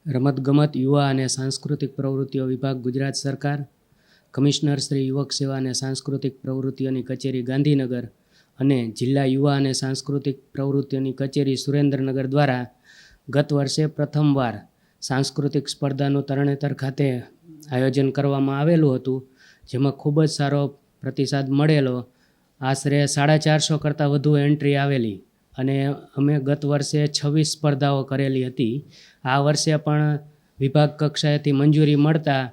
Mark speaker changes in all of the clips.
Speaker 1: રમતગમત યુવા અને સાંસ્કૃતિક પ્રવૃત્તિઓ વિભાગ ગુજરાત સરકાર, કમિશનર શ્રી યુવક સેવા અને સાંસ્કૃતિક પ્રવૃત્તિઓની કચેરી ગાંધીનગર અને જિલ્લા યુવા અને સાંસ્કૃતિક પ્રવૃત્તિઓની કચેરી સુરેન્દ્રનગર દ્વારા ગત વર્ષે પ્રથમવાર સાંસ્કૃતિક સ્પર્ધાનું તરણેતર ખાતે આયોજન કરવામાં આવેલું હતું, જેમાં ખૂબ જ સારો પ્રતિસાદ મળેલો. આશરે 450 કરતાં વધુ એન્ટ્રી આવેલી અને અમે ગત વર્ષે 26 સ્પર્ધાઓ કરેલી હતી. આ વર્ષે પણ વિભાગ કક્ષાએથી મંજૂરી મળતા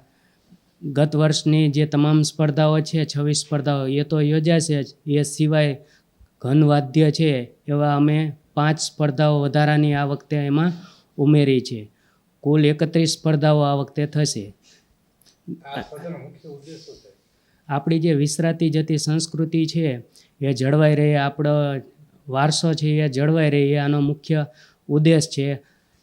Speaker 1: ગત વર્ષની જે તમામ સ્પર્ધાઓ છે, 26 સ્પર્ધાઓ એ તો યોજાશે જ. એ સિવાય ઘનવાદ્ય છે એવા અમે 5 સ્પર્ધાઓ વધારાની આ વખતે એમાં ઉમેરી છે. કુલ 31 સ્પર્ધાઓ આ વખતે થશે. આપણી જે વિસરાતી જતી સંસ્કૃતિ છે એ જળવાઈ રહે, આપણો વારસો છે એ જળવાઈ રહે, એ આનો મુખ્ય ઉદ્દેશ છે.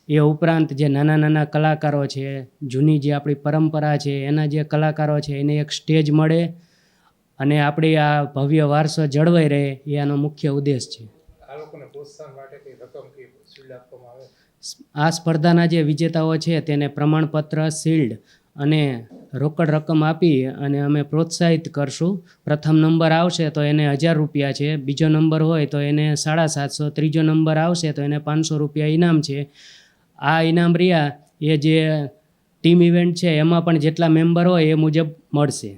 Speaker 1: એ ઉપરાંત જે નાના નાના કલાકારો છે, જૂની જે આપણી પરંપરા છે એના જે કલાકારો છે એને એક સ્ટેજ મળે અને આપણી આ ભવ્ય વારસો જળવાઈ રહે, એ આનો મુખ્ય ઉદ્દેશ છે. આ સ્પર્ધાના જે વિજેતાઓ છે તેને પ્રમાણપત્ર, શિલ્ડ અને રોકડ રકમ આપી અને અમે પ્રોત્સાહિત કરશું. પ્રથમ નંબર આવશે તો એને 1000 રૂપિયા છે, બીજો નંબર હોય તો એને 750, ત્રીજો નંબર આવશે તો એને 500 રૂપિયા ઇનામ છે. આ ઇનામ રહ્યા એ જે ટીમ ઇવેન્ટ છે એમાં પણ જેટલા મેમ્બર હોય એ મુજબ મળશે.